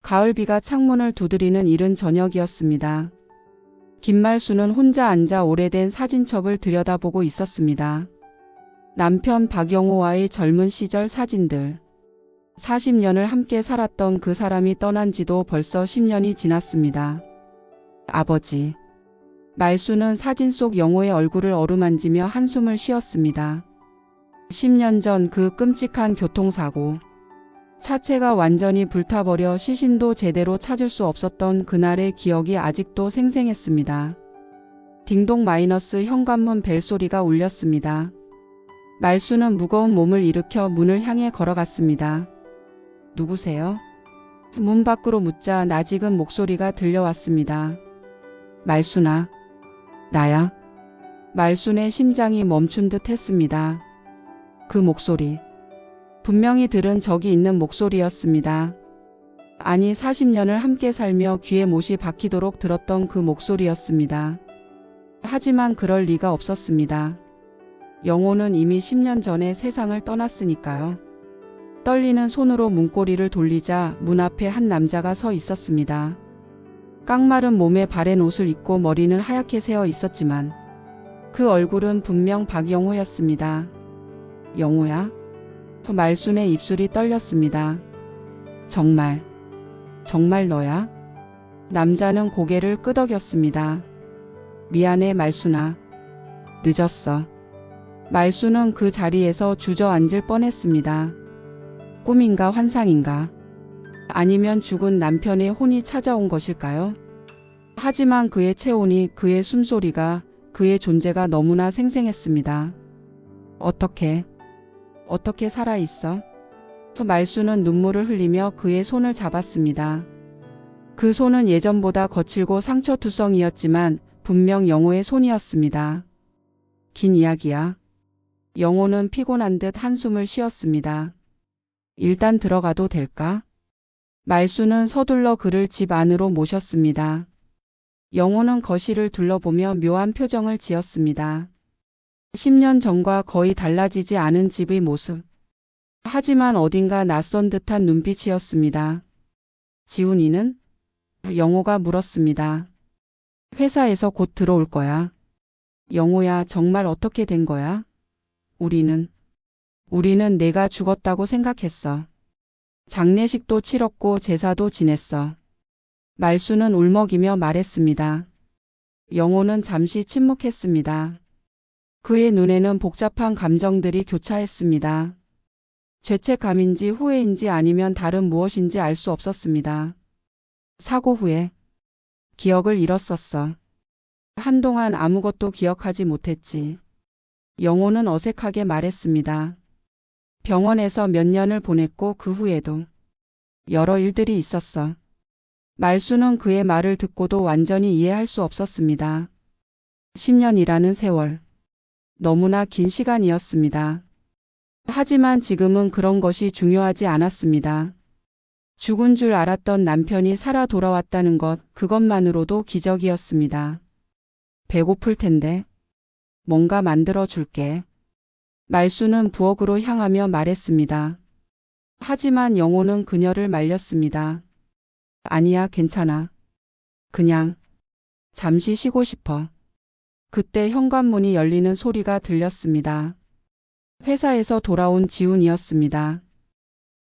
가을비가 창문을 두드리는 이른 저녁이었습니다. 김말수는 혼자 앉아 오래된 사진첩을 들여다보고 있었습니다. 남편 박영호와의 젊은 시절 사진들. 40년을 함께 살았던 그 사람이 떠난 지도 벌써 10년이 지났습니다. 아버지. 말수는 사진 속 영호의 얼굴을 어루만지며 한숨을 쉬었습니다. 10년 전 그 끔찍한 교통사고. 차체가 완전히 불타버려 시신도 제대로 찾을 수 없었던 그날의 기억이 아직도 생생했습니다. 딩동 마이너스 현관문 벨소리가 울렸습니다. 말수는 무거운 몸을 일으켜 문을 향해 걸어갔습니다. 누구세요? 문 밖으로 묻자 낯익은 목소리가 들려왔습니다. 말수나. 나야. 말순의 심장이 멈춘 듯 했습니다. 그 목소리. 분명히 들은 적이 있는 목소리였습니다. 아니 40년을 함께 살며 귀에 못이 박히도록 들었던 그 목소리였습니다. 하지만 그럴 리가 없었습니다. 영호는 이미 10년 전에 세상을 떠났으니까요. 떨리는 손으로 문고리를 돌리자 문 앞에 한 남자가 서 있었습니다. 깡마른 몸에 바랜 옷을 입고 머리는 하얗게 새어 있었지만 그 얼굴은 분명 박영호였습니다. 영호야? 말순의 입술이 떨렸습니다. 정말 너야? 남자는 고개를 끄덕였습니다. 미안해 말순아. 늦었어. 말순은 그 자리에서 주저앉을 뻔했습니다. 꿈인가 환상인가? 아니면 죽은 남편의 혼이 찾아온 것일까요? 하지만 그의 체온이, 그의 숨소리가, 그의 존재가 너무나 생생했습니다. 어떻게 살아있어? 말수는 눈물을 흘리며 그의 손을 잡았습니다. 그 손은 예전보다 거칠고 상처투성이었지만 분명 영호의 손이었습니다. 긴 이야기야. 영호는 피곤한 듯 한숨을 쉬었습니다. 일단 들어가도 될까? 말수는 서둘러 그를 집 안으로 모셨습니다. 영호는 거실을 둘러보며 묘한 표정을 지었습니다. 10년 전과 거의 달라지지 않은 집의 모습. 하지만 어딘가 낯선 듯한 눈빛이었습니다. 지훈이는? 영호가 물었습니다. 회사에서 곧 들어올 거야. 영호야, 정말 어떻게 된 거야? 우리는 내가 죽었다고 생각했어. 장례식도 치렀고 제사도 지냈어. 말수는 울먹이며 말했습니다. 영호는 잠시 침묵했습니다. 그의 눈에는 복잡한 감정들이 교차했습니다. 죄책감인지 후회인지 아니면 다른 무엇인지 알 수 없었습니다. 사고 후에 기억을 잃었었어. 한동안 아무것도 기억하지 못했지. 영호는 어색하게 말했습니다. 병원에서 몇 년을 보냈고 그 후에도 여러 일들이 있었어. 말수는 그의 말을 듣고도 완전히 이해할 수 없었습니다. 10년이라는 세월. 너무나 긴 시간이었습니다. 하지만 지금은 그런 것이 중요하지 않았습니다. 죽은 줄 알았던 남편이 살아 돌아왔다는 것, 그것만으로도 기적이었습니다. 배고플 텐데. 뭔가 만들어 줄게. 말수는 부엌으로 향하며 말했습니다. 하지만 영호는 그녀를 말렸습니다. 아니야, 괜찮아. 그냥 잠시 쉬고 싶어. 그때 현관문이 열리는 소리가 들렸습니다. 회사에서 돌아온 지훈이었습니다.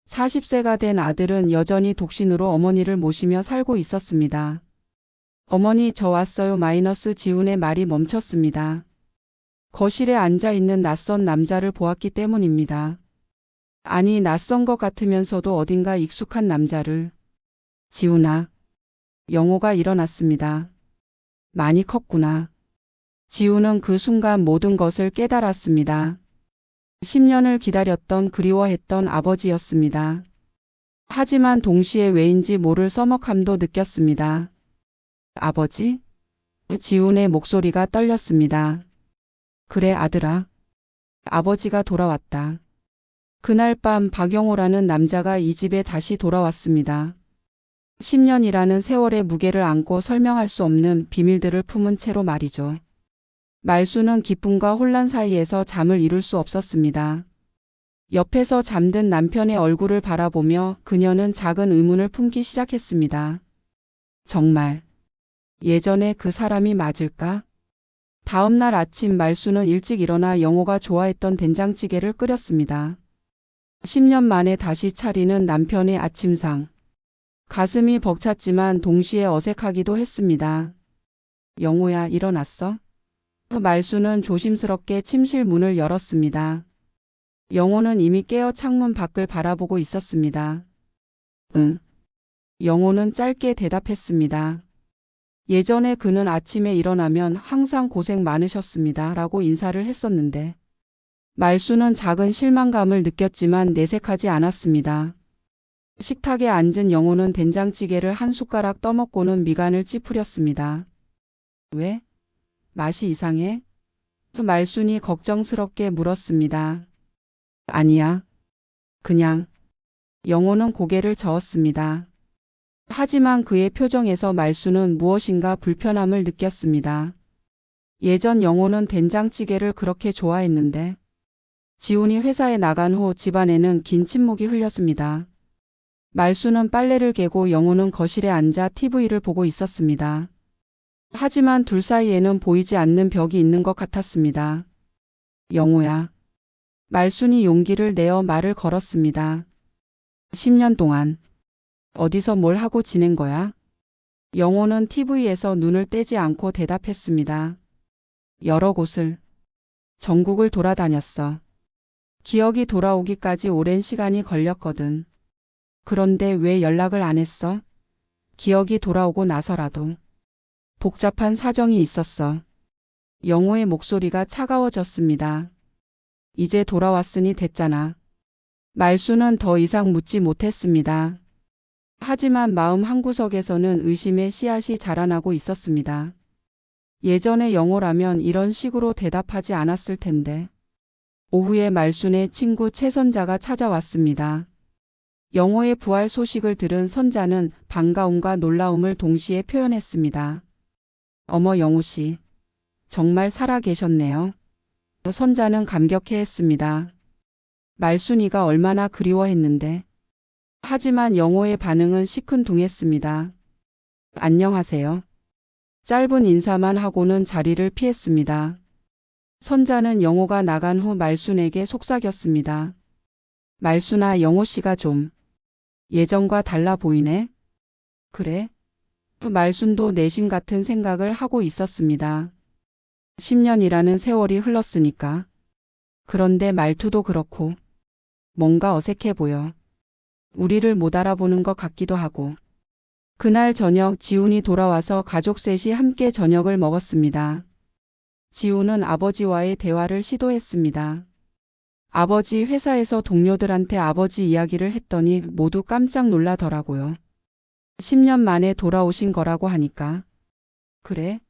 40세가 된 아들은 여전히 독신으로 어머니를 모시며 살고 있었습니다. 어머니, 저 왔어요. 지훈의 말이 멈췄습니다. 거실에 앉아있는 낯선 남자를 보았기 때문입니다. 아니, 낯선 것 같으면서도 어딘가 익숙한 남자를. 지훈아. 영호가 일어났습니다. 많이 컸구나. 지훈은 그 순간 모든 것을 깨달았습니다. 10년을 기다렸던, 그리워했던 아버지였습니다. 하지만 동시에 왜인지 모를 서먹함도 느꼈습니다. 아버지? 지훈의 목소리가 떨렸습니다. 그래, 아들아. 아버지가 돌아왔다. 그날 밤 박영호라는 남자가 이 집에 다시 돌아왔습니다. 10년이라는 세월의 무게를 안고 설명할 수 없는 비밀들을 품은 채로 말이죠. 말수는 기쁨과 혼란 사이에서 잠을 이룰 수 없었습니다. 옆에서 잠든 남편의 얼굴을 바라보며 그녀는 작은 의문을 품기 시작했습니다. 정말 예전에 그 사람이 맞을까? 다음 날 아침 말수는 일찍 일어나 영호가 좋아했던 된장찌개를 끓였습니다. 10년 만에 다시 차리는 남편의 아침상. 가슴이 벅찼지만 동시에 어색하기도 했습니다. 영호야, 일어났어? 말수는 조심스럽게 침실 문을 열었습니다. 영호는 이미 깨어 창문 밖을 바라보고 있었습니다. 응. 영호는 짧게 대답했습니다. 예전에 그는 아침에 일어나면 항상 고생 많으셨습니다. 라고 인사를 했었는데 말수는 작은 실망감을 느꼈지만 내색하지 않았습니다. 식탁에 앉은 영호는 된장찌개를 한 숟가락 떠먹고는 미간을 찌푸렸습니다. 왜? 맛이 이상해? 말순이 걱정스럽게 물었습니다. 아니야. 그냥. 영호는 고개를 저었습니다. 하지만 그의 표정에서 말수는 무엇인가 불편함을 느꼈습니다. 예전 영호는 된장찌개를 그렇게 좋아했는데 지훈이 회사에 나간 후 집안에는 긴 침묵이 흘렸습니다. 말수는 빨래를 개고 영호는 거실에 앉아 TV를 보고 있었습니다. 하지만 둘 사이에는 보이지 않는 벽이 있는 것 같았습니다. 영호야. 말순이 용기를 내어 말을 걸었습니다. 10년 동안 어디서 뭘 하고 지낸 거야? 영호는 TV에서 눈을 떼지 않고 대답했습니다. 여러 곳을, 전국을 돌아다녔어. 기억이 돌아오기까지 오랜 시간이 걸렸거든. 그런데 왜 연락을 안 했어? 기억이 돌아오고 나서라도. 복잡한 사정이 있었어. 영호의 목소리가 차가워졌습니다. 이제 돌아왔으니 됐잖아. 말수는 더 이상 묻지 못했습니다. 하지만 마음 한구석에서는 의심의 씨앗이 자라나고 있었습니다. 예전의 영호라면 이런 식으로 대답하지 않았을 텐데. 오후에 말순의 친구 최선자가 찾아왔습니다. 영호의 부활 소식을 들은 선자는 반가움과 놀라움을 동시에 표현했습니다. 어머 영호 씨, 정말 살아 계셨네요. 선자는 감격해했습니다. 말순이가 얼마나 그리워했는데. 하지만 영호의 반응은 시큰둥했습니다. 안녕하세요. 짧은 인사만 하고는 자리를 피했습니다. 선자는 영호가 나간 후 말순에게 속삭였습니다. 말순아, 영호 씨가 좀 예전과 달라 보이네. 그래? 말순도 내심 같은 생각을 하고 있었습니다. 10년이라는 세월이 흘렀으니까. 그런데 말투도 그렇고 뭔가 어색해 보여. 우리를 못 알아보는 것 같기도 하고. 그날 저녁 지훈이 돌아와서 가족 셋이 함께 저녁을 먹었습니다. 지훈은 아버지와의 대화를 시도했습니다. 아버지 회사에서 동료들한테 아버지 이야기를 했더니 모두 깜짝 놀라더라고요. 10년 만에 돌아오신 거라고 하니까. 그래?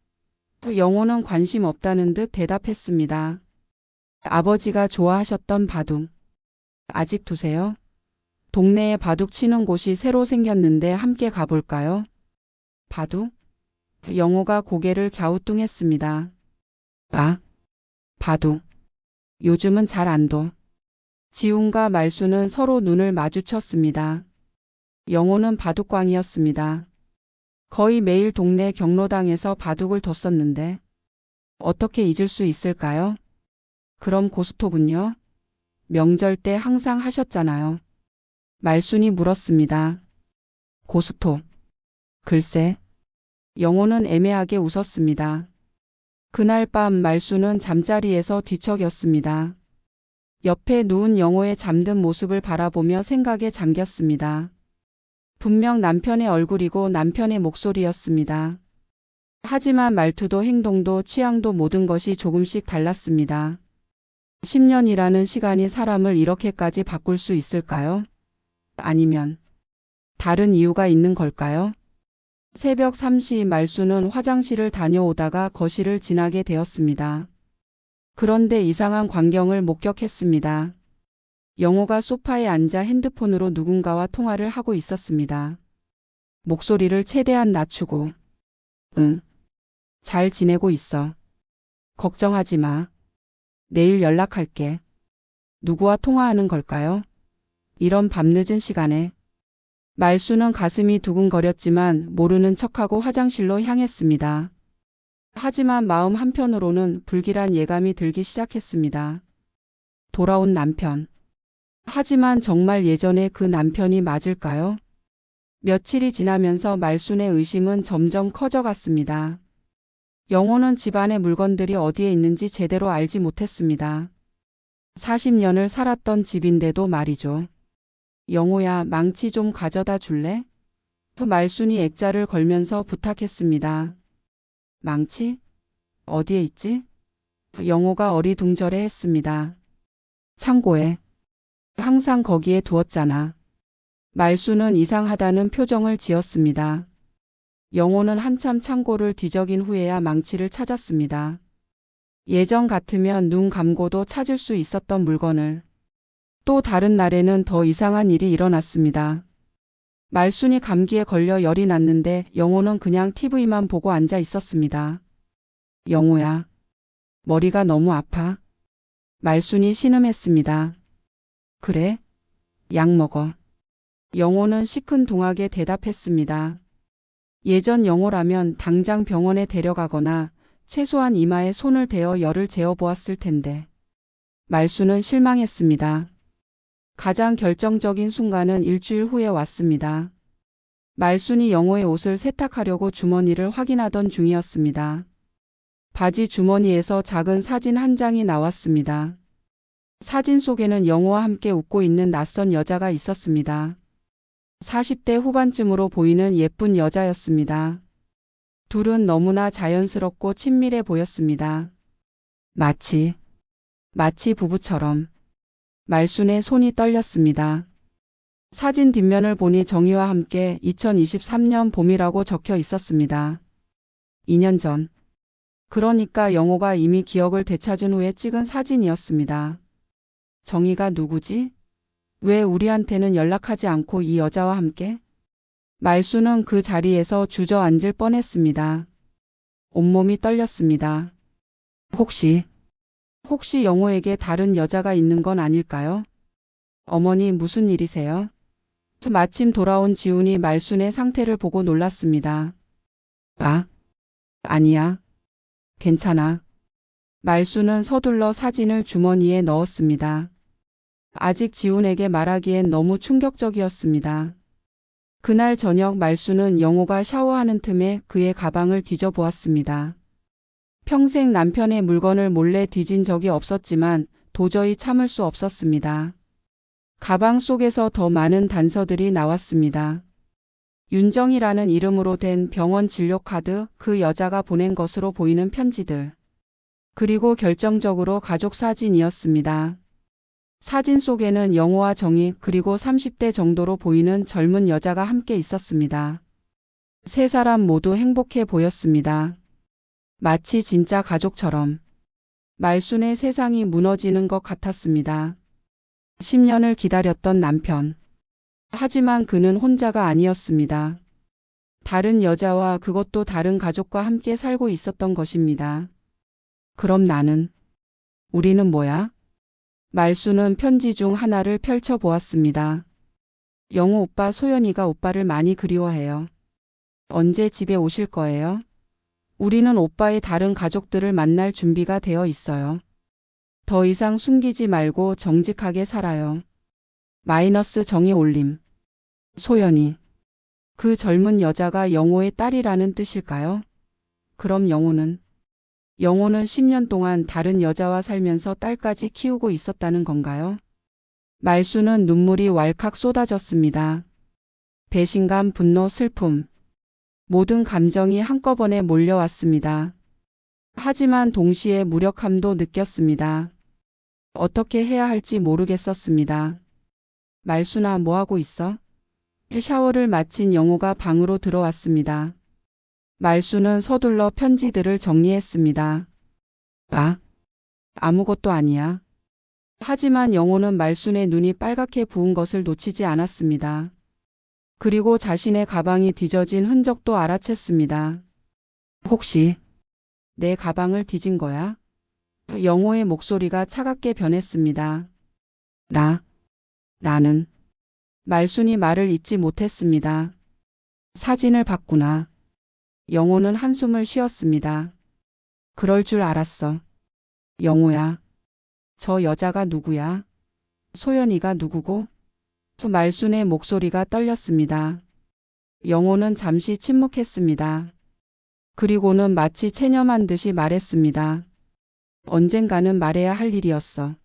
영호는 관심 없다는 듯 대답했습니다. 아버지가 좋아하셨던 바둑. 아직 두세요? 동네에 바둑 치는 곳이 새로 생겼는데 함께 가볼까요? 바둑? 영호가 고개를 갸우뚱했습니다. 아, 바둑. 요즘은 잘 안 둬. 지훈과 말수는 서로 눈을 마주쳤습니다. 영호는 바둑광이었습니다. 거의 매일 동네 경로당에서 바둑을 뒀었는데 어떻게 잊을 수 있을까요? 그럼 고스톱은요? 명절 때 항상 하셨잖아요. 말순이 물었습니다. 고스톱. 글쎄. 영호는 애매하게 웃었습니다. 그날 밤 말순은 잠자리에서 뒤척였습니다. 옆에 누운 영호의 잠든 모습을 바라보며 생각에 잠겼습니다. 분명 남편의 얼굴이고 남편의 목소리였습니다. 하지만 말투도 행동도 취향도 모든 것이 조금씩 달랐습니다. 10년이라는 시간이 사람을 이렇게까지 바꿀 수 있을까요? 아니면 다른 이유가 있는 걸까요? 새벽 3시 말수는 화장실을 다녀오다가 거실을 지나게 되었습니다. 그런데 이상한 광경을 목격했습니다. 영호가 소파에 앉아 핸드폰으로 누군가와 통화를 하고 있었습니다. 목소리를 최대한 낮추고 응, 잘 지내고 있어. 걱정하지 마. 내일 연락할게. 누구와 통화하는 걸까요? 이런 밤늦은 시간에. 말수는 가슴이 두근거렸지만 모르는 척하고 화장실로 향했습니다. 하지만 마음 한편으로는 불길한 예감이 들기 시작했습니다. 돌아온 남편. 하지만 정말 예전에 그 남편이 맞을까요? 며칠이 지나면서 말순의 의심은 점점 커져갔습니다. 영호는 집안의 물건들이 어디에 있는지 제대로 알지 못했습니다. 40년을 살았던 집인데도 말이죠. 영호야, 망치 좀 가져다 줄래? 말순이 액자를 걸면서 부탁했습니다. 망치? 어디에 있지? 영호가 어리둥절해 했습니다. 창고에. 항상 거기에 두었잖아. 말수는 이상하다는 표정을 지었습니다. 영호는 한참 창고를 뒤적인 후에야 망치를 찾았습니다. 예전 같으면 눈 감고도 찾을 수 있었던 물건을. 또 다른 날에는 더 이상한 일이 일어났습니다. 말순이 감기에 걸려 열이 났는데 영호는 그냥 TV만 보고 앉아 있었습니다. 영호야, 머리가 너무 아파. 말순이 신음했습니다. 그래? 약 먹어. 영호는 시큰둥하게 대답했습니다. 예전 영호라면 당장 병원에 데려가거나 최소한 이마에 손을 대어 열을 재어보았을 텐데. 말수는 실망했습니다. 가장 결정적인 순간은 일주일 후에 왔습니다. 말순이 영호의 옷을 세탁하려고 주머니를 확인하던 중이었습니다. 바지 주머니에서 작은 사진 한 장이 나왔습니다. 사진 속에는 영호와 함께 웃고 있는 낯선 여자가 있었습니다. 40대 후반쯤으로 보이는 예쁜 여자였습니다. 둘은 너무나 자연스럽고 친밀해 보였습니다. 마치 부부처럼. 말순의 손이 떨렸습니다. 사진 뒷면을 보니 정의와 함께 2023년 봄이라고 적혀 있었습니다. 2년 전. 그러니까 영호가 이미 기억을 되찾은 후에 찍은 사진이었습니다. 정의가 누구지? 왜 우리한테는 연락하지 않고 이 여자와 함께? 말수는 그 자리에서 주저앉을 뻔했습니다. 온몸이 떨렸습니다. 혹시 영호에게 다른 여자가 있는 건 아닐까요? 어머니, 무슨 일이세요? 마침 돌아온 지훈이 말순의 상태를 보고 놀랐습니다. 아니야. 괜찮아. 말수는 서둘러 사진을 주머니에 넣었습니다. 아직 지훈에게 말하기엔 너무 충격적이었습니다. 그날 저녁 말수는 영호가 샤워하는 틈에 그의 가방을 뒤져보았습니다. 평생 남편의 물건을 몰래 뒤진 적이 없었지만 도저히 참을 수 없었습니다. 가방 속에서 더 많은 단서들이 나왔습니다. 윤정이라는 이름으로 된 병원 진료카드, 그 여자가 보낸 것으로 보이는 편지들. 그리고 결정적으로 가족 사진이었습니다. 사진 속에는 영호와 정희 그리고 30대 정도로 보이는 젊은 여자가 함께 있었습니다. 세 사람 모두 행복해 보였습니다. 마치 진짜 가족처럼. 말순의 세상이 무너지는 것 같았습니다. 10년을 기다렸던 남편. 하지만 그는 혼자가 아니었습니다. 다른 여자와 그것도 다른 가족과 함께 살고 있었던 것입니다. 그럼 우리는 뭐야? 말수는 편지 중 하나를 펼쳐보았습니다. 영호 오빠, 소연이가 오빠를 많이 그리워해요. 언제 집에 오실 거예요? 우리는 오빠의 다른 가족들을 만날 준비가 되어 있어요. 더 이상 숨기지 말고 정직하게 살아요. 정의 올림. 소연이. 그 젊은 여자가 영호의 딸이라는 뜻일까요? 그럼 영호는 10년 동안 다른 여자와 살면서 딸까지 키우고 있었다는 건가요? 말수는 눈물이 왈칵 쏟아졌습니다. 배신감, 분노, 슬픔. 모든 감정이 한꺼번에 몰려왔습니다. 하지만 동시에 무력함도 느꼈습니다. 어떻게 해야 할지 모르겠었습니다. 말수나, 뭐하고 있어? 샤워를 마친 영호가 방으로 들어왔습니다. 말수는 서둘러 편지들을 정리했습니다. 아무것도 아니야. 하지만 영호는 말순의 눈이 빨갛게 부은 것을 놓치지 않았습니다. 그리고 자신의 가방이 뒤져진 흔적도 알아챘습니다. 혹시 내 가방을 뒤진 거야? 영호의 목소리가 차갑게 변했습니다. 나는 말순이 말을 잇지 못했습니다. 사진을 봤구나. 영호는 한숨을 쉬었습니다. 그럴 줄 알았어. 영호야. 저 여자가 누구야? 소연이가 누구고? 말순의 목소리가 떨렸습니다. 영호는 잠시 침묵했습니다. 그리고는 마치 체념한 듯이 말했습니다. 언젠가는 말해야 할 일이었어.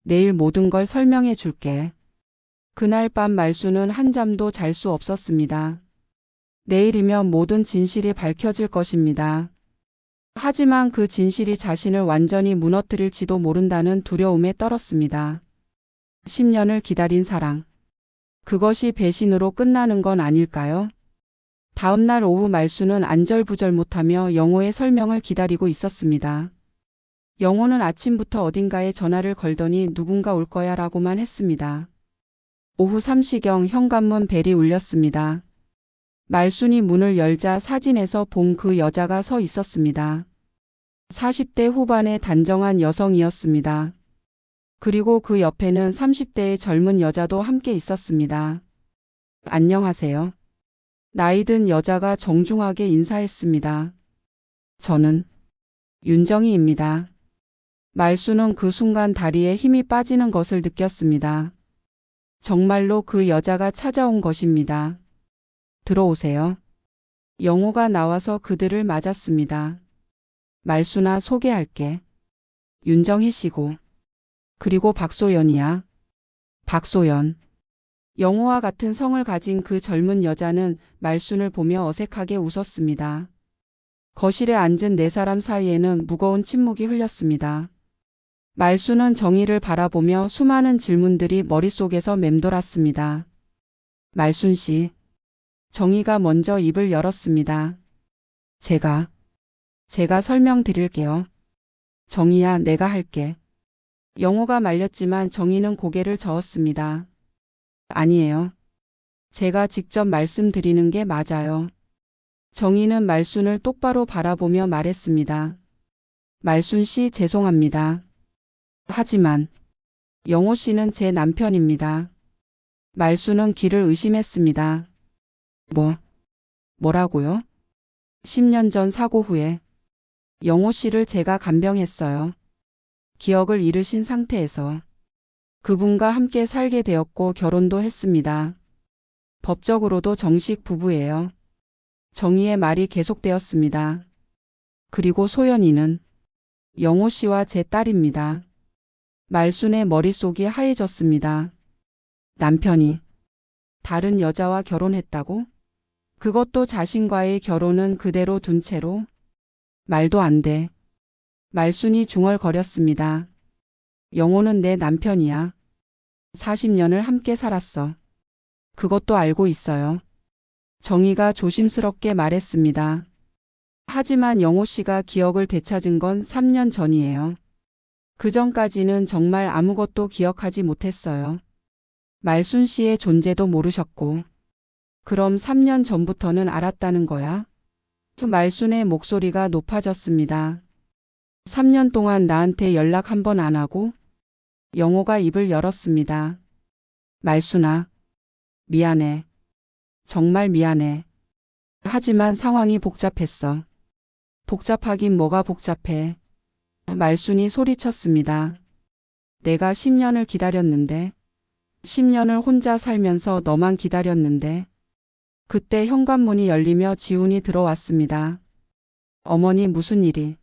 내일 모든 걸 설명해 줄게. 그날 밤 말순은 한잠도 잘 수 없었습니다. 내일이면 모든 진실이 밝혀질 것입니다. 하지만 그 진실이 자신을 완전히 무너뜨릴지도 모른다는 두려움에 떨었습니다. 10년을 기다린 사랑. 그것이 배신으로 끝나는 건 아닐까요? 다음 날 오후 말순은 안절부절 못하며 영호의 설명을 기다리고 있었습니다. 영호는 아침부터 어딘가에 전화를 걸더니 누군가 올 거야 라고만 했습니다. 오후 3시경 현관문 벨이 울렸습니다. 말순이 문을 열자 사진에서 본 그 여자가 서 있었습니다. 40대 후반의 단정한 여성이었습니다. 그리고 그 옆에는 30대의 젊은 여자도 함께 있었습니다. 안녕하세요. 나이든 여자가 정중하게 인사했습니다. 저는 윤정희입니다. 말순은 그 순간 다리에 힘이 빠지는 것을 느꼈습니다. 정말로 그 여자가 찾아온 것입니다. 들어오세요. 영호가 나와서 그들을 맞았습니다. 말순아, 소개할게. 윤정희 씨고. 그리고 박소연이야. 박소연. 영호와 같은 성을 가진 그 젊은 여자는 말순을 보며 어색하게 웃었습니다. 거실에 앉은 네 사람 사이에는 무거운 침묵이 흘렸습니다. 말순은 정희를 바라보며 수많은 질문들이 머릿속에서 맴돌았습니다. 말순 씨. 정희가 먼저 입을 열었습니다. 제가 설명드릴게요. 정희야, 내가 할게. 영호가 말렸지만 정희는 고개를 저었습니다. 아니에요. 제가 직접 말씀드리는 게 맞아요. 정희는 말순을 똑바로 바라보며 말했습니다. 말순 씨, 죄송합니다. 하지만 영호 씨는 제 남편입니다. 말순은 귀를 의심했습니다. 뭐라고요? 10년 전 사고 후에 영호 씨를 제가 간병했어요. 기억을 잃으신 상태에서 그분과 함께 살게 되었고 결혼도 했습니다. 법적으로도 정식 부부예요. 정희의 말이 계속되었습니다. 그리고 소연이는 영호 씨와 제 딸입니다. 말순의 머릿속이 하얘졌습니다. 남편이 다른 여자와 결혼했다고? 그것도 자신과의 결혼은 그대로 둔 채로? 말도 안 돼. 말순이 중얼거렸습니다. 영호는 내 남편이야. 40년을 함께 살았어. 그것도 알고 있어요. 정희가 조심스럽게 말했습니다. 하지만 영호 씨가 기억을 되찾은 건 3년 전이에요. 그 전까지는 정말 아무것도 기억하지 못했어요. 말순 씨의 존재도 모르셨고. 그럼 3년 전부터는 알았다는 거야? 말순의 목소리가 높아졌습니다. 3년 동안 나한테 연락 한 번 안 하고? 영호가 입을 열었습니다. 말순아, 미안해. 정말 미안해. 하지만 상황이 복잡했어. 복잡하긴 뭐가 복잡해. 말순이 소리쳤습니다. 내가 10년을 기다렸는데, 10년을 혼자 살면서 너만 기다렸는데, 그때 현관문이 열리며 지훈이 들어왔습니다. 어머니, 무슨 일이?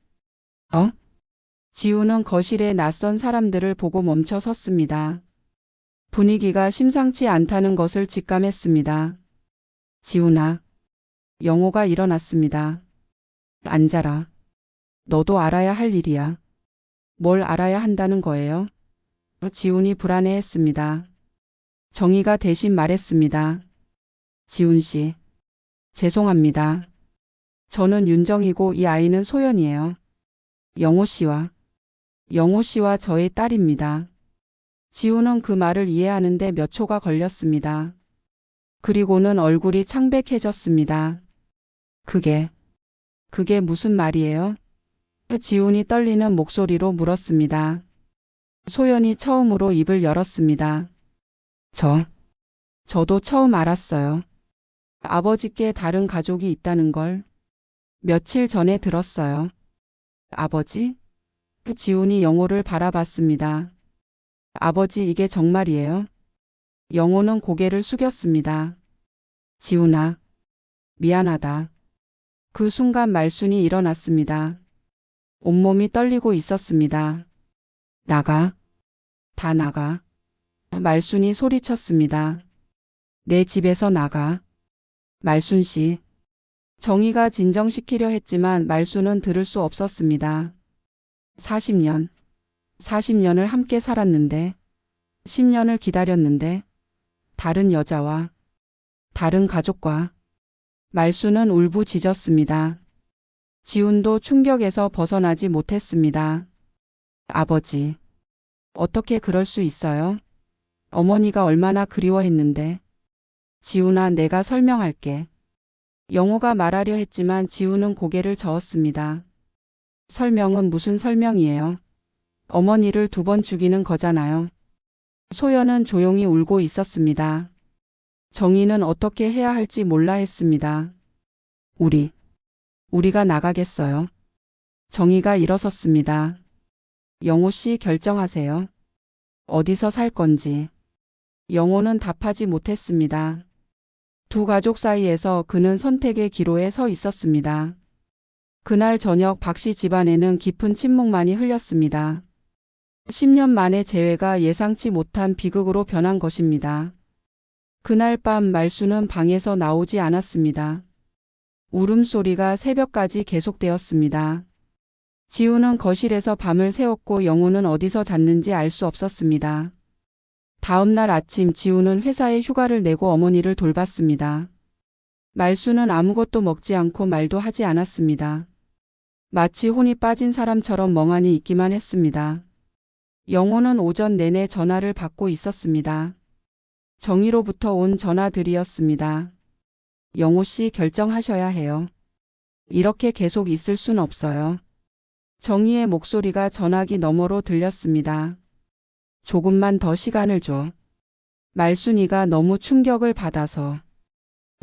지훈은 거실에 낯선 사람들을 보고 멈춰 섰습니다. 분위기가 심상치 않다는 것을 직감했습니다. 지훈아. 영호가 일어났습니다. 앉아라. 너도 알아야 할 일이야. 뭘 알아야 한다는 거예요? 지훈이 불안해했습니다. 정희가 대신 말했습니다. 지훈 씨. 죄송합니다. 저는 윤정이고 이 아이는 소연이에요. 영호 씨와 저의 딸입니다. 지훈은 그 말을 이해하는데 몇 초가 걸렸습니다. 그리고는 얼굴이 창백해졌습니다. 그게 무슨 말이에요? 지훈이 떨리는 목소리로 물었습니다. 소연이 처음으로 입을 열었습니다. 저도 처음 알았어요. 아버지께 다른 가족이 있다는 걸 며칠 전에 들었어요. 아버지? 지훈이 영호를 바라봤습니다. 아버지, 이게 정말이에요? 영호는 고개를 숙였습니다. 지훈아, 미안하다. 그 순간 말순이 일어났습니다. 온몸이 떨리고 있었습니다. 나가. 다 나가. 말순이 소리쳤습니다. 내 집에서 나가. 말순 씨. 정희가 진정시키려 했지만 말순은 들을 수 없었습니다. 40년을 함께 살았는데, 10년을 기다렸는데, 다른 여자와, 다른 가족과, 말순은 울부짖었습니다. 지훈도 충격에서 벗어나지 못했습니다. 아버지, 어떻게 그럴 수 있어요? 어머니가 얼마나 그리워했는데. 지훈아, 내가 설명할게. 영호가 말하려 했지만 지훈은 고개를 저었습니다. 설명은 무슨 설명이에요? 어머니를 2번 죽이는 거잖아요. 소연은 조용히 울고 있었습니다. 정희는 어떻게 해야 할지 몰라 했습니다. 우리가 나가겠어요. 정희가 일어섰습니다. 영호 씨, 결정하세요. 어디서 살 건지. 영호는 답하지 못했습니다. 두 가족 사이에서 그는 선택의 기로에 서 있었습니다. 그날 저녁 박씨 집안에는 깊은 침묵만이 흘렸습니다. 10년 만에 재회가 예상치 못한 비극으로 변한 것입니다. 그날 밤 말순은 방에서 나오지 않았습니다. 울음소리가 새벽까지 계속되었습니다. 지훈은 거실에서 밤을 새웠고 영호는 어디서 잤는지 알 수 없었습니다. 다음 날 아침 지훈은 회사에 휴가를 내고 어머니를 돌봤습니다. 말순은 아무것도 먹지 않고 말도 하지 않았습니다. 마치 혼이 빠진 사람처럼 멍하니 있기만 했습니다. 영호는 오전 내내 전화를 받고 있었습니다. 정희로부터 온 전화들이었습니다. 영호 씨, 결정하셔야 해요. 이렇게 계속 있을 순 없어요. 정희의 목소리가 전화기 너머로 들렸습니다. 조금만 더 시간을 줘. 말순이가 너무 충격을 받아서.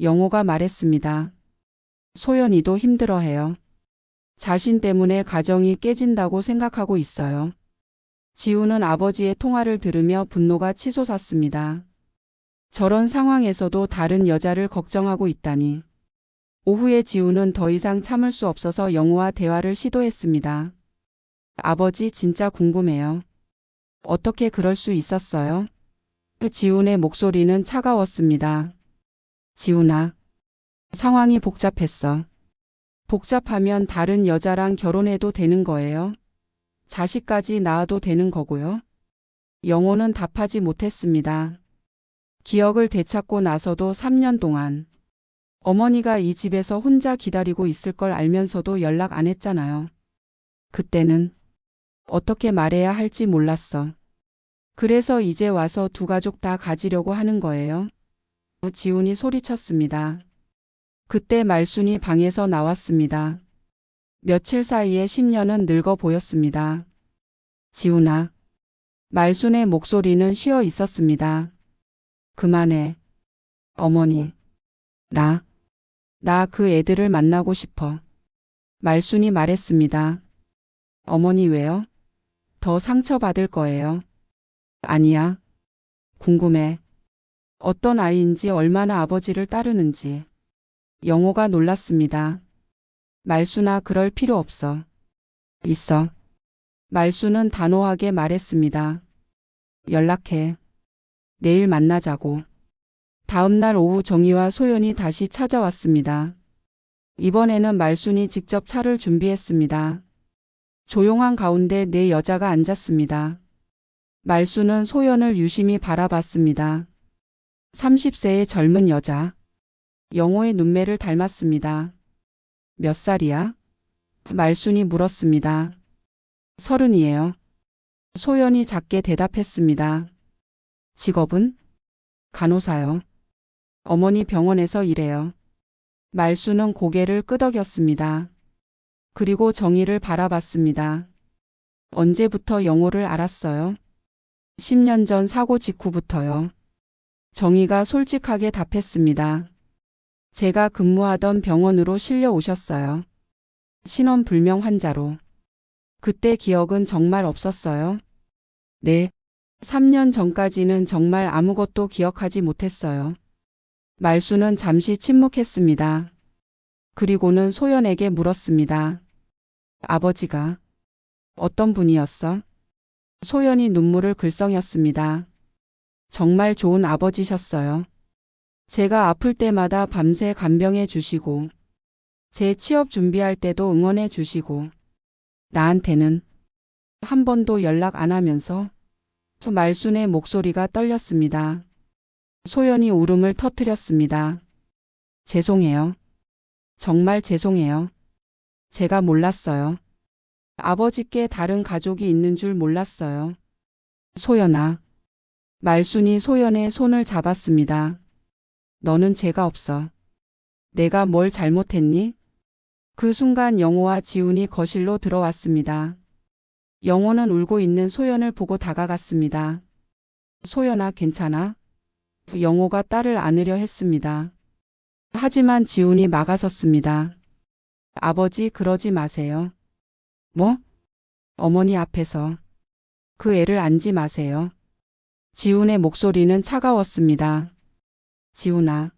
영호가 말했습니다. 소연이도 힘들어해요. 자신 때문에 가정이 깨진다고 생각하고 있어요. 지훈은 아버지의 통화를 들으며 분노가 치솟았습니다. 저런 상황에서도 다른 여자를 걱정하고 있다니. 오후에 지훈은 더 이상 참을 수 없어서 영호와 대화를 시도했습니다. 아버지, 진짜 궁금해요. 어떻게 그럴 수 있었어요? 지훈의 목소리는 차가웠습니다. 지훈아, 상황이 복잡했어. 복잡하면 다른 여자랑 결혼해도 되는 거예요? 자식까지 낳아도 되는 거고요? 영호는 답하지 못했습니다. 기억을 되찾고 나서도 3년 동안 어머니가 이 집에서 혼자 기다리고 있을 걸 알면서도 연락 안 했잖아요. 그때는 어떻게 말해야 할지 몰랐어. 그래서 이제 와서 두 가족 다 가지려고 하는 거예요? 지훈이 소리쳤습니다. 그때 말순이 방에서 나왔습니다. 며칠 사이에 10년은 늙어 보였습니다. 지훈아. 말순의 목소리는 쉬어 있었습니다. 그만해. 어머니. 나 그 애들을 만나고 싶어. 말순이 말했습니다. 어머니, 왜요? 더 상처받을 거예요. 아니야. 궁금해. 어떤 아이인지, 얼마나 아버지를 따르는지. 영호가 놀랐습니다. 말순아, 그럴 필요 없어. 있어. 말순은 단호하게 말했습니다. 연락해. 내일 만나자고. 다음 날 오후 정희와 소연이 다시 찾아왔습니다. 이번에는 말순이 직접 차를 준비했습니다. 조용한 가운데 4여자가 앉았습니다. 말순은 소연을 유심히 바라봤습니다. 30세의 젊은 여자. 영호의 눈매를 닮았습니다. 몇 살이야? 말순이 물었습니다. 30이에요. 소연이 작게 대답했습니다. 직업은? 간호사요. 어머니 병원에서 일해요. 말순은 고개를 끄덕였습니다. 그리고 정희를 바라봤습니다. 언제부터 영호를 알았어요? 10년 전 사고 직후부터요. 정희가 솔직하게 답했습니다. 제가 근무하던 병원으로 실려 오셨어요. 신원불명 환자로. 그때 기억은 정말 없었어요. 네. 3년 전까지는 정말 아무것도 기억하지 못했어요. 말수는 잠시 침묵했습니다. 그리고는 소연에게 물었습니다. 아버지가 어떤 분이었어? 소연이 눈물을 글썽였습니다. 정말 좋은 아버지셨어요. 제가 아플 때마다 밤새 간병해 주시고, 제 취업 준비할 때도 응원해 주시고, 나한테는 한 번도 연락 안 하면서 말순의 목소리가 떨렸습니다. 소연이 울음을 터뜨렸습니다. 죄송해요. 정말 죄송해요. 제가 몰랐어요. 아버지께 다른 가족이 있는 줄 몰랐어요. 소연아. 말순이 소연의 손을 잡았습니다. 너는 죄가 없어. 내가 뭘 잘못했니? 그 순간 영호와 지훈이 거실로 들어왔습니다. 영호는 울고 있는 소연을 보고 다가갔습니다. 소연아, 괜찮아? 영호가 딸을 안으려 했습니다. 하지만 지훈이 막아섰습니다. 아버지, 그러지 마세요. 뭐? 어머니 앞에서 그 애를 안지 마세요. 지훈의 목소리는 차가웠습니다. 지훈아.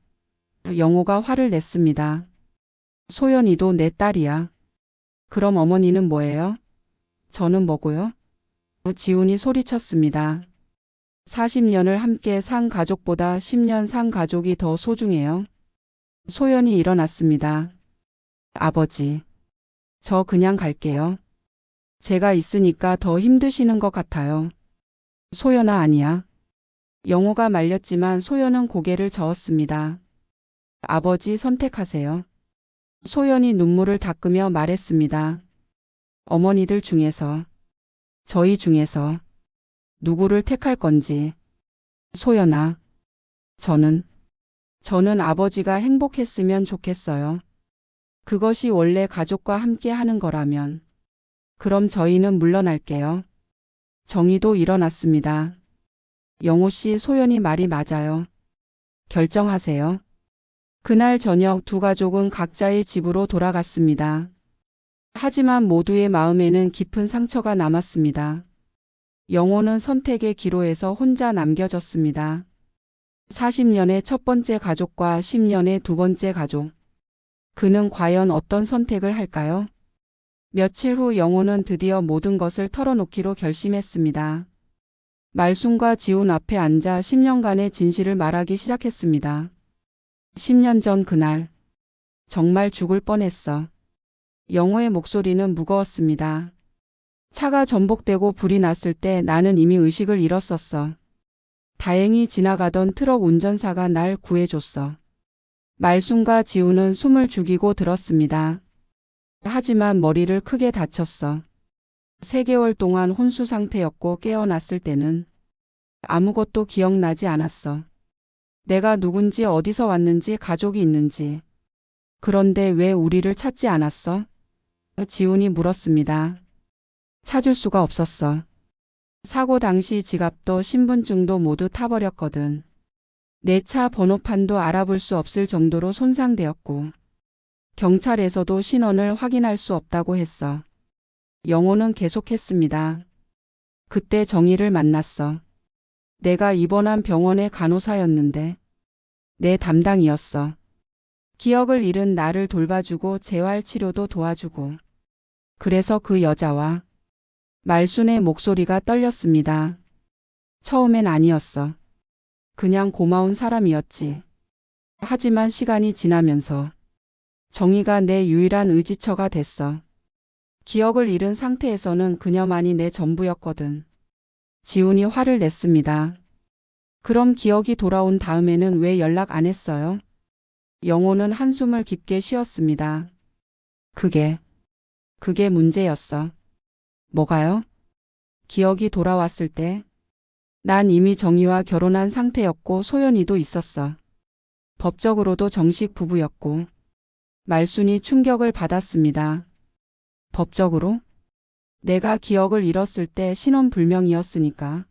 영호가 화를 냈습니다. 소연이도 내 딸이야. 그럼 어머니는 뭐예요? 저는 뭐고요? 지훈이 소리쳤습니다. 40년을 함께 산 가족보다 10년 산 가족이 더 소중해요. 소연이 일어났습니다. 아버지. 저 그냥 갈게요. 제가 있으니까 더 힘드시는 것 같아요. 소연아, 아니야. 영호가 말렸지만 소연은 고개를 저었습니다. 아버지, 선택하세요. 소연이 눈물을 닦으며 말했습니다. 어머니들 중에서, 저희 중에서 누구를 택할 건지. 소연아. 저는 아버지가 행복했으면 좋겠어요. 그것이 원래 가족과 함께 하는 거라면. 그럼 저희는 물러날게요. 정희도 일어났습니다. 영호 씨, 소연이 말이 맞아요. 결정하세요. 그날 저녁 두 가족은 각자의 집으로 돌아갔습니다. 하지만 모두의 마음에는 깊은 상처가 남았습니다. 영호는 선택의 기로에서 혼자 남겨졌습니다. 40년의 첫 번째 가족과 10년의 두 번째 가족. 그는 과연 어떤 선택을 할까요? 며칠 후 영호는 드디어 모든 것을 털어놓기로 결심했습니다. 말순과 지훈 앞에 앉아 10년간의 진실을 말하기 시작했습니다. 10년 전 그날. 정말 죽을 뻔했어. 영호의 목소리는 무거웠습니다. 차가 전복되고 불이 났을 때 나는 이미 의식을 잃었었어. 다행히 지나가던 트럭 운전사가 날 구해줬어. 말순과 지훈은 숨을 죽이고 들었습니다. 하지만 머리를 크게 다쳤어. 3개월 동안 혼수 상태였고 깨어났을 때는 아무것도 기억나지 않았어. 내가 누군지, 어디서 왔는지, 가족이 있는지. 그런데 왜 우리를 찾지 않았어? 지훈이 물었습니다. 찾을 수가 없었어. 사고 당시 지갑도 신분증도 모두 타버렸거든. 내 차 번호판도 알아볼 수 없을 정도로 손상되었고, 경찰에서도 신원을 확인할 수 없다고 했어. 영호는 계속했습니다. 그때 정희를 만났어. 내가 입원한 병원의 간호사였는데 내 담당이었어. 기억을 잃은 나를 돌봐주고 재활 치료도 도와주고. 그래서 그 여자와. 말순의 목소리가 떨렸습니다. 처음엔 아니었어. 그냥 고마운 사람이었지. 하지만 시간이 지나면서 정희가 내 유일한 의지처가 됐어. 기억을 잃은 상태에서는 그녀만이 내 전부였거든. 지훈이 화를 냈습니다. 그럼 기억이 돌아온 다음에는 왜 연락 안 했어요? 영호는 한숨을 깊게 쉬었습니다. 그게 문제였어. 뭐가요? 기억이 돌아왔을 때 난 이미 정희와 결혼한 상태였고 소연이도 있었어. 법적으로도 정식 부부였고. 말순이 충격을 받았습니다. 법적으로? 내가 기억을 잃었을 때 신원불명이었으니까.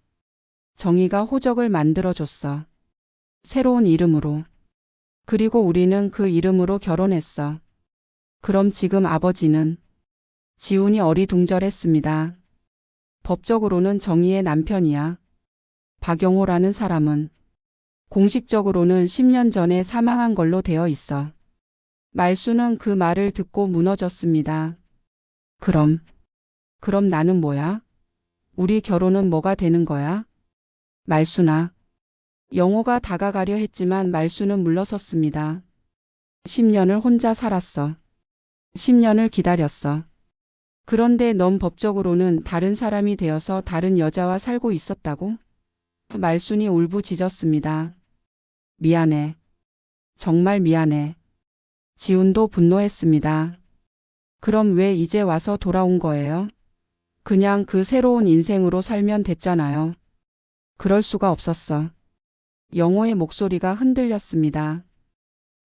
정희가 호적을 만들어줬어. 새로운 이름으로. 그리고 우리는 그 이름으로 결혼했어. 그럼 지금 아버지는? 지훈이 어리둥절했습니다. 법적으로는 정희의 남편이야. 박영호라는 사람은 공식적으로는 10년 전에 사망한 걸로 되어 있어. 말수는 그 말을 듣고 무너졌습니다. 그럼 나는 뭐야? 우리 결혼은 뭐가 되는 거야? 말수나. 영호가 다가가려 했지만 말수는 물러섰습니다. 10년을 혼자 살았어. 10년을 기다렸어. 그런데 넌 법적으로는 다른 사람이 되어서 다른 여자와 살고 있었다고? 말순이 울부짖었습니다. 미안해. 정말 미안해. 지훈도 분노했습니다. 그럼 왜 이제 와서 돌아온 거예요? 그냥 그 새로운 인생으로 살면 됐잖아요. 그럴 수가 없었어. 영호의 목소리가 흔들렸습니다.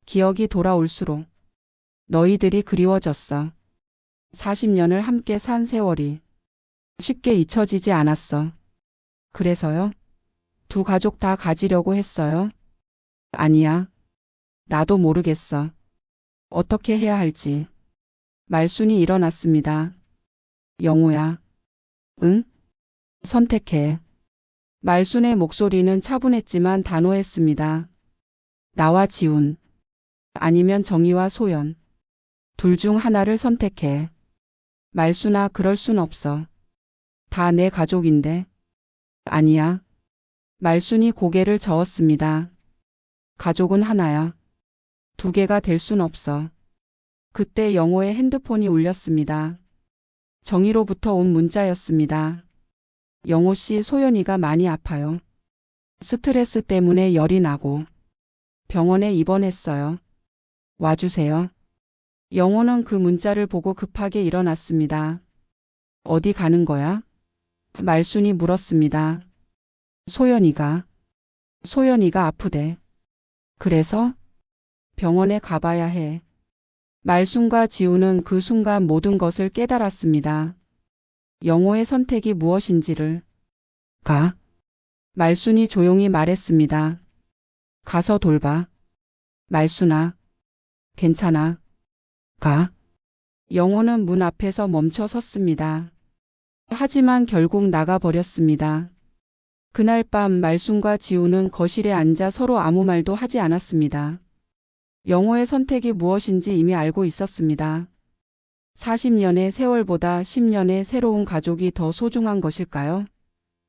기억이 돌아올수록 너희들이 그리워졌어. 40년을 함께 산 세월이 쉽게 잊혀지지 않았어. 그래서요? 두 가족 다 가지려고 했어요? 아니야. 나도 모르겠어. 어떻게 해야 할지. 말순이 일어났습니다. 영호야. 응? 선택해. 말순의 목소리는 차분했지만 단호했습니다. 나와 지훈. 아니면 정희와 소연. 둘 중 하나를 선택해. 말순아, 그럴 순 없어. 다 내 가족인데. 아니야. 말순이 고개를 저었습니다. 가족은 하나야. 두 개가 될 순 없어. 그때 영호의 핸드폰이 울렸습니다. 정희로부터 온 문자였습니다. 영호 씨, 소연이가 많이 아파요. 스트레스 때문에 열이 나고 병원에 입원했어요. 와주세요. 영호는 그 문자를 보고 급하게 일어났습니다. 어디 가는 거야? 말순이 물었습니다. 소연이가 아프대. 그래서? 병원에 가봐야 해. 말순과 지우는 그 순간 모든 것을 깨달았습니다. 영호의 선택이 무엇인지를. 가. 말순이 조용히 말했습니다. 가서 돌봐. 말순아. 괜찮아. 가. 영호는 문 앞에서 멈춰 섰습니다. 하지만 결국 나가버렸습니다. 그날 밤 말순과 지우는 거실에 앉아 서로 아무 말도 하지 않았습니다. 영호의 선택이 무엇인지 이미 알고 있었습니다. 40년의 세월보다 10년의 새로운 가족이 더 소중한 것일까요?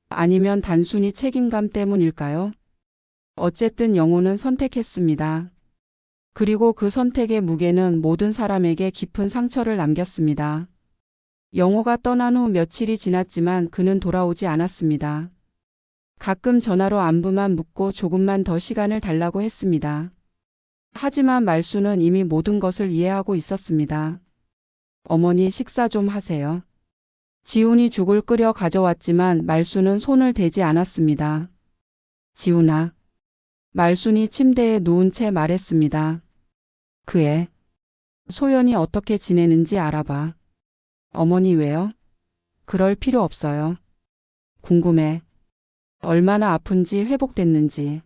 아니면 단순히 책임감 때문일까요? 어쨌든 영호는 선택했습니다. 그리고 그 선택의 무게는 모든 사람에게 깊은 상처를 남겼습니다. 영호가 떠난 후 며칠이 지났지만 그는 돌아오지 않았습니다. 가끔 전화로 안부만 묻고 조금만 더 시간을 달라고 했습니다. 하지만 말수는 이미 모든 것을 이해하고 있었습니다. 어머니, 식사 좀 하세요. 지훈이 죽을 끓여 가져왔지만 말수는 손을 대지 않았습니다. 지훈아. 말순이 침대에 누운 채 말했습니다. 그 애. 소연이 어떻게 지내는지 알아봐. 어머니, 왜요? 그럴 필요 없어요. 궁금해. 얼마나 아픈지, 회복됐는지.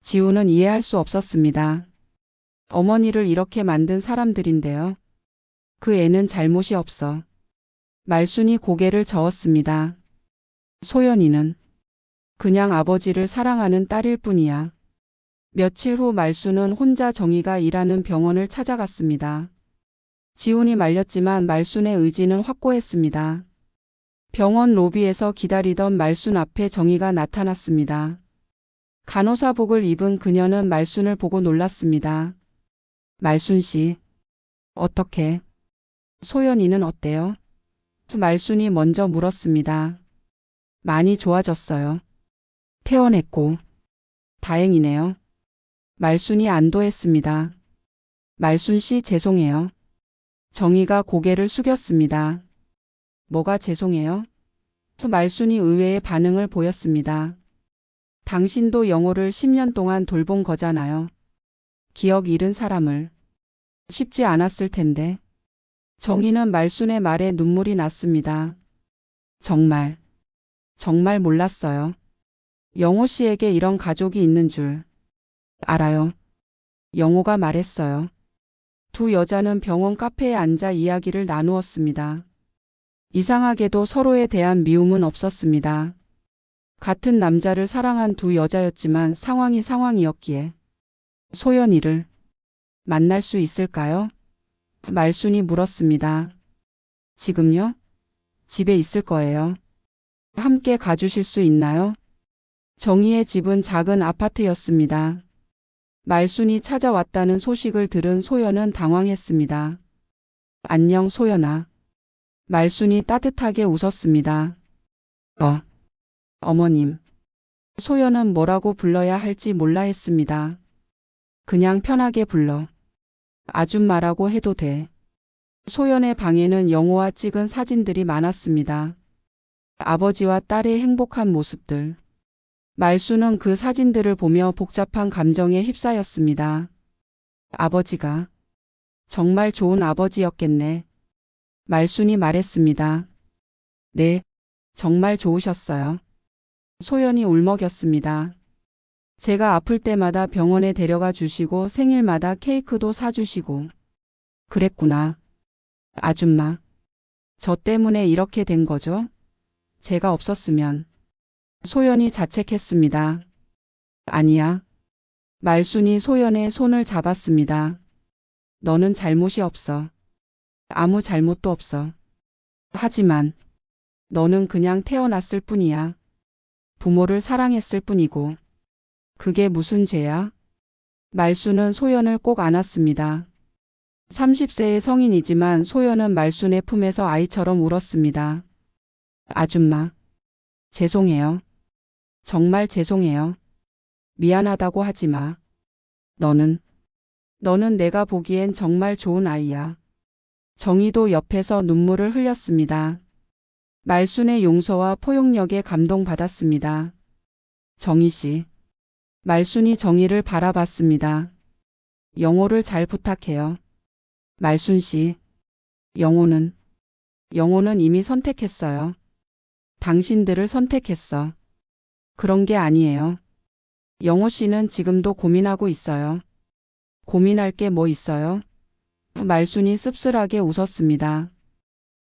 지훈은 이해할 수 없었습니다. 어머니를 이렇게 만든 사람들인데요. 그 애는 잘못이 없어. 말순이 고개를 저었습니다. 소연이는 그냥 아버지를 사랑하는 딸일 뿐이야. 며칠 후 말순은 혼자 정희가 일하는 병원을 찾아갔습니다. 지훈이 말렸지만 말순의 의지는 확고했습니다. 병원 로비에서 기다리던 말순 앞에 정희가 나타났습니다. 간호사복을 입은 그녀는 말순을 보고 놀랐습니다. 말순 씨, 어떻게? 소연이는 어때요? 말순이 먼저 물었습니다. 많이 좋아졌어요. 퇴원했고. 다행이네요. 말순이 안도했습니다. 말순 씨, 죄송해요. 정희가 고개를 숙였습니다. 뭐가 죄송해요? 말순이 의외의 반응을 보였습니다. 당신도 영호를 10년 동안 돌본 거잖아요. 기억 잃은 사람을. 쉽지 않았을 텐데. 정희는 말순의 말에 눈물이 났습니다. 정말 몰랐어요. 영호 씨에게 이런 가족이 있는 줄 알아요. 영호가 말했어요. 두 여자는 병원 카페에 앉아 이야기를 나누었습니다. 이상하게도 서로에 대한 미움은 없었습니다. 같은 남자를 사랑한 두 여자였지만 상황이 상황이었기에. 소연이를 만날 수 있을까요? 말순이 물었습니다. 지금요? 집에 있을 거예요. 함께 가주실 수 있나요? 정희의 집은 작은 아파트였습니다. 말순이 찾아왔다는 소식을 들은 소연은 당황했습니다. 안녕 소연아. 말순이 따뜻하게 웃었습니다. 어머님. 소연은 뭐라고 불러야 할지 몰라 했습니다. 그냥 편하게 불러. 아줌마라고 해도 돼. 소연의 방에는 영호와 찍은 사진들이 많았습니다. 아버지와 딸의 행복한 모습들. 말순은 그 사진들을 보며 복잡한 감정에 휩싸였습니다. 아버지가 정말 좋은 아버지였겠네. 말순이 말했습니다. 네, 정말 좋으셨어요. 소연이 울먹였습니다. 제가 아플 때마다 병원에 데려가 주시고 생일마다 케이크도 사주시고. 그랬구나. 아줌마. 저 때문에 이렇게 된 거죠? 제가 없었으면. 소연이 자책했습니다. 아니야. 말순이 소연의 손을 잡았습니다. 너는 잘못이 없어. 아무 잘못도 없어. 하지만 너는 그냥 태어났을 뿐이야. 부모를 사랑했을 뿐이고. 그게 무슨 죄야? 말순은 소연을 꼭 안았습니다. 30세의 성인이지만 소연은 말순의 품에서 아이처럼 울었습니다. 아줌마. 죄송해요. 정말 죄송해요. 미안하다고 하지 마. 너는 내가 보기엔 정말 좋은 아이야. 정희도 옆에서 눈물을 흘렸습니다. 말순의 용서와 포용력에 감동받았습니다. 정희 씨. 말순이 정희를 바라봤습니다. 영호를 잘 부탁해요. 말순 씨. 영호는 이미 선택했어요. 당신들을 선택했어. 그런 게 아니에요. 영호 씨는 지금도 고민하고 있어요. 고민할 게 뭐 있어요? 말순이 씁쓸하게 웃었습니다.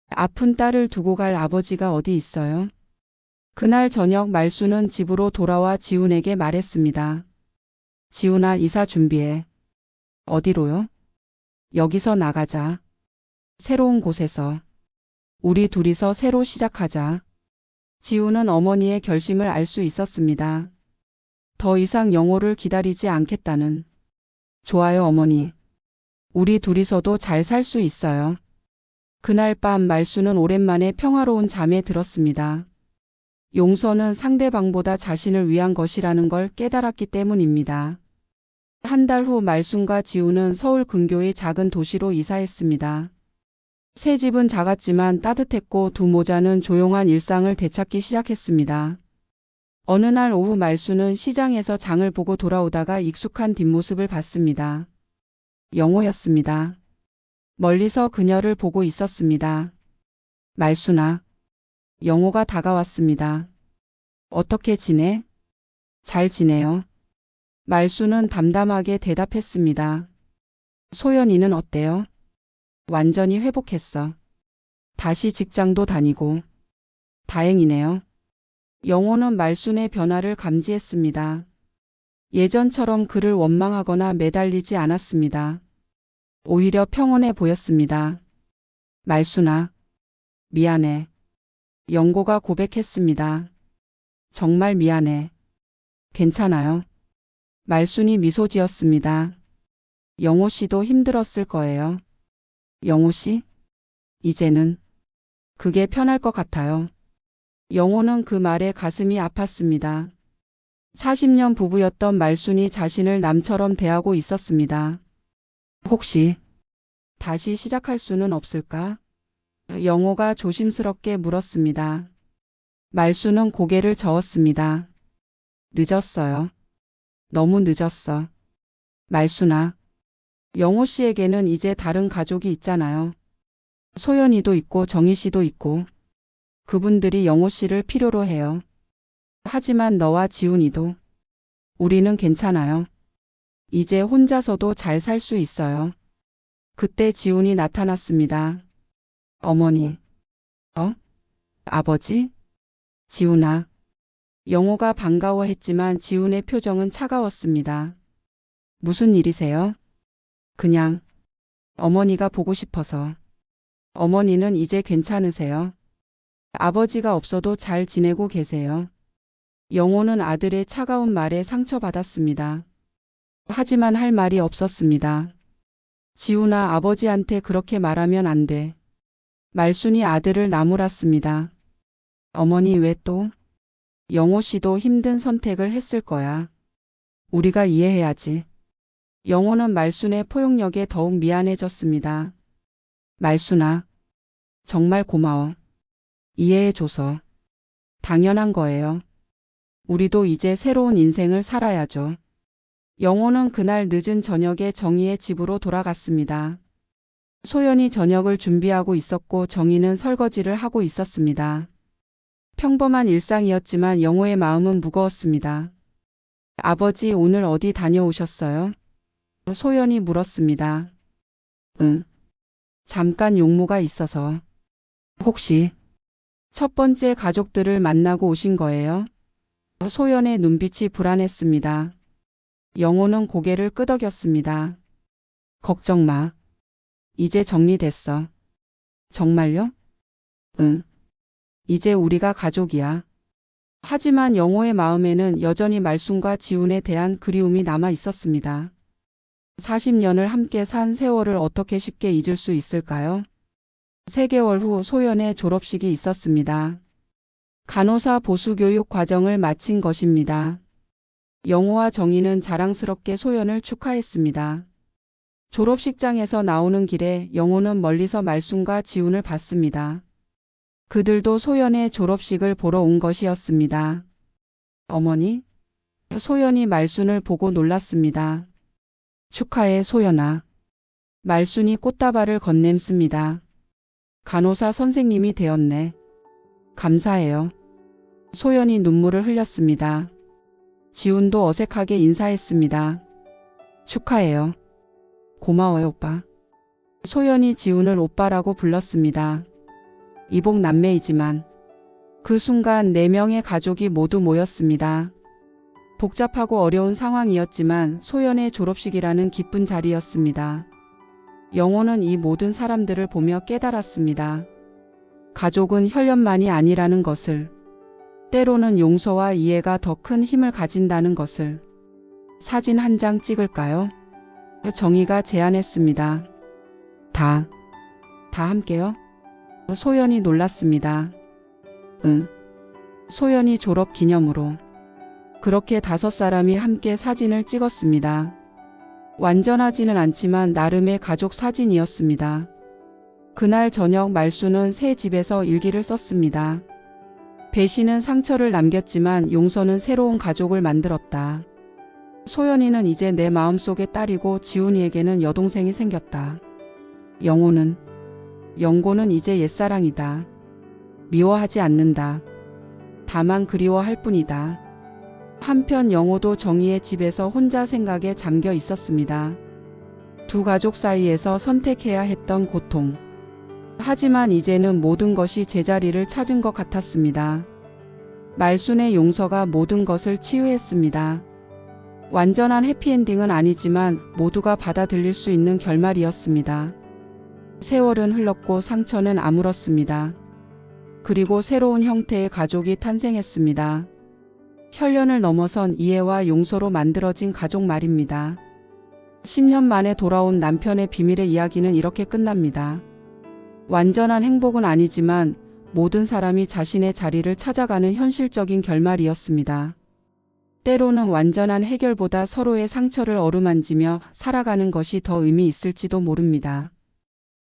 아픈 딸을 두고 갈 아버지가 어디 있어요? 그날 저녁 말순은 집으로 돌아와 지훈에게 말했습니다. 지훈아, 이사 준비해. 어디로요? 여기서 나가자. 새로운 곳에서. 우리 둘이서 새로 시작하자. 지훈은 어머니의 결심을 알 수 있었습니다. 더 이상 영호를 기다리지 않겠다는. 좋아요, 어머니. 우리 둘이서도 잘 살 수 있어요. 그날 밤 말순은 오랜만에 평화로운 잠에 들었습니다. 용서는 상대방보다 자신을 위한 것이라는 걸 깨달았기 때문입니다. 한 달 후 말순과 지우는 서울 근교의 작은 도시로 이사했습니다. 새 집은 작았지만 따뜻했고 두 모자는 조용한 일상을 되찾기 시작했습니다. 어느 날 오후 말순은 시장에서 장을 보고 돌아오다가 익숙한 뒷모습을 봤습니다. 영호였습니다. 멀리서 그녀를 보고 있었습니다. 말순아. 영호가 다가왔습니다. 어떻게 지내? 잘 지내요. 말순은 담담하게 대답했습니다. 소연이는 어때요? 완전히 회복했어. 다시 직장도 다니고. 다행이네요. 영호는 말순의 변화를 감지했습니다. 예전처럼 그를 원망하거나 매달리지 않았습니다. 오히려 평온해 보였습니다. 말순아. 미안해. 영호가 고백했습니다. 정말 미안해. 괜찮아요. 말순이 미소 지었습니다. 영호 씨도 힘들었을 거예요. 영호 씨? 이제는 그게 편할 것 같아요. 영호는 그 말에 가슴이 아팠습니다. 40년 부부였던 말순이 자신을 남처럼 대하고 있었습니다. 혹시 다시 시작할 수는 없을까? 영호가 조심스럽게 물었습니다. 말순은 고개를 저었습니다. 늦었어요. 너무 늦었어. 말순아. 영호 씨에게는 이제 다른 가족이 있잖아요. 소연이도 있고 정희 씨도 있고. 그분들이 영호 씨를 필요로 해요. 하지만 너와 지훈이도 우리는 괜찮아요. 이제 혼자서도 잘 살 수 있어요. 그때 지훈이 나타났습니다. 어머니. 아버지? 지훈아. 영호가 반가워했지만 지훈의 표정은 차가웠습니다. 무슨 일이세요? 그냥 어머니가 보고 싶어서. 어머니는 이제 괜찮으세요? 아버지가 없어도 잘 지내고 계세요? 영호는 아들의 차가운 말에 상처받았습니다. 하지만 할 말이 없었습니다. 지훈아, 아버지한테 그렇게 말하면 안 돼. 말순이 아들을 나무랐습니다. 어머니 왜 또? 영호 씨도 힘든 선택을 했을 거야. 우리가 이해해야지. 영호는 말순의 포용력에 더욱 미안해졌습니다. 말순아, 정말 고마워. 이해해줘서. 당연한 거예요. 우리도 이제 새로운 인생을 살아야죠. 영호는 그날 늦은 저녁에 정희의 집으로 돌아갔습니다. 소연이 저녁을 준비하고 있었고 정희는 설거지를 하고 있었습니다. 평범한 일상이었지만 영호의 마음은 무거웠습니다. 아버지, 오늘 어디 다녀오셨어요? 소연이 물었습니다. 응. 잠깐 용무가 있어서. 혹시 첫 번째 가족들을 만나고 오신 거예요? 소연의 눈빛이 불안했습니다. 영호는 고개를 끄덕였습니다. 걱정 마. 이제 정리됐어. 정말요? 응. 이제 우리가 가족이야. 하지만 영호의 마음에는 여전히 말순과 지훈에 대한 그리움이 남아 있었습니다. 40년을 함께 산 세월을 어떻게 쉽게 잊을 수 있을까요? 3개월 후 소연의 졸업식이 있었습니다. 간호사 보수교육 과정을 마친 것입니다. 영호와 정희는 자랑스럽게 소연을 축하했습니다. 졸업식장에서 나오는 길에 영호는 멀리서 말순과 지훈을 봤습니다. 그들도 소연의 졸업식을 보러 온 것이었습니다. 어머니? 소연이 말순을 보고 놀랐습니다. 축하해, 소연아. 말순이 꽃다발을 건넸습니다. 간호사 선생님이 되었네. 감사해요. 소연이 눈물을 흘렸습니다. 지훈도 어색하게 인사했습니다. 축하해요. 고마워요, 오빠. 소연이 지훈을 오빠라고 불렀습니다. 이복 남매이지만 그 순간 4명의 가족이 모두 모였습니다. 복잡하고 어려운 상황이었지만 소연의 졸업식이라는 기쁜 자리였습니다. 영호는 이 모든 사람들을 보며 깨달았습니다. 가족은 혈연만이 아니라는 것을, 때로는 용서와 이해가 더 큰 힘을 가진다는 것을. 사진 한 장 찍을까요? 정희가 제안했습니다. 다 함께요? 소연이 놀랐습니다. 응. 소연이 졸업 기념으로. 그렇게 5사람이 함께 사진을 찍었습니다. 완전하지는 않지만 나름의 가족 사진이었습니다. 그날 저녁 말순은 새 집에서 일기를 썼습니다. 배신은 상처를 남겼지만 용서는 새로운 가족을 만들었다. 소연이는 이제 내 마음속의 딸이고 지훈이에게는 여동생이 생겼다. 영고는 이제 옛사랑이다. 미워하지 않는다. 다만 그리워할 뿐이다. 한편 영호도 정희의 집에서 혼자 생각에 잠겨 있었습니다. 두 가족 사이에서 선택해야 했던 고통. 하지만 이제는 모든 것이 제자리를 찾은 것 같았습니다. 말순의 용서가 모든 것을 치유했습니다. 완전한 해피엔딩은 아니지만 모두가 받아들일 수 있는 결말이었습니다. 세월은 흘렀고 상처는 아물었습니다. 그리고 새로운 형태의 가족이 탄생했습니다. 혈연을 넘어선 이해와 용서로 만들어진 가족 말입니다. 10년 만에 돌아온 남편의 비밀의 이야기는 이렇게 끝납니다. 완전한 행복은 아니지만 모든 사람이 자신의 자리를 찾아가는 현실적인 결말이었습니다. 때로는 완전한 해결보다 서로의 상처를 어루만지며 살아가는 것이 더 의미 있을지도 모릅니다.